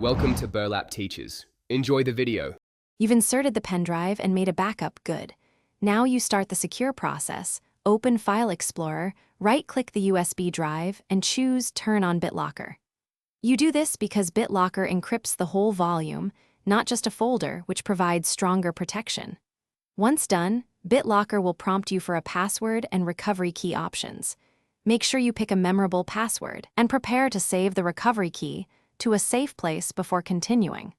Welcome to Burlap Teachers. Enjoy the video. You've inserted the pendrive and made a backup. Good. Now you start the secure process. Open File Explorer, right-click the USB drive, and choose Turn on BitLocker. You do this because BitLocker encrypts the whole volume, not just a folder, which provides stronger protection. Once done, BitLocker will prompt you for a password and recovery key options. Make sure you pick a memorable password and prepare to save the recovery key to a safe place before continuing.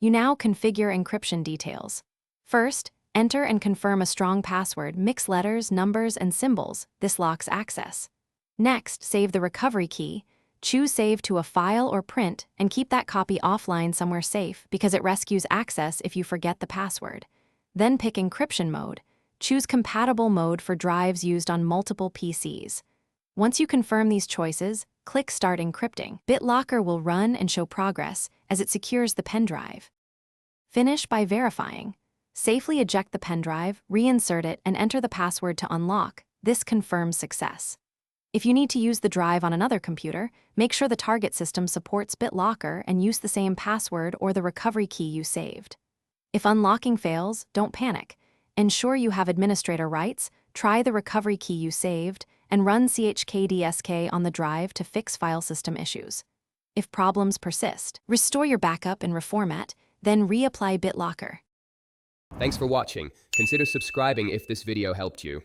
You now configure encryption details. First, enter and confirm a strong password. Mix letters, numbers, and symbols. This locks access. Next, save the recovery key. Choose Save to a file or print and keep that copy offline somewhere safe because it rescues access if you forget the password. Then pick encryption mode. Choose compatible mode for drives used on multiple PCs. Once you confirm these choices, click Start Encrypting. BitLocker will run and show progress as it secures the pendrive. Finish by verifying. Safely eject the pendrive, reinsert it, and enter the password to unlock. This confirms success. If you need to use the drive on another computer, make sure the target system supports BitLocker and use the same password or the recovery key you saved. If unlocking fails, don't panic. Ensure you have administrator rights, try the recovery key you saved, and run chkdsk on the drive to fix file system issues. If problems persist, restore your backup and reformat, then reapply BitLocker. Thanks for watching. Consider subscribing if this video helped you.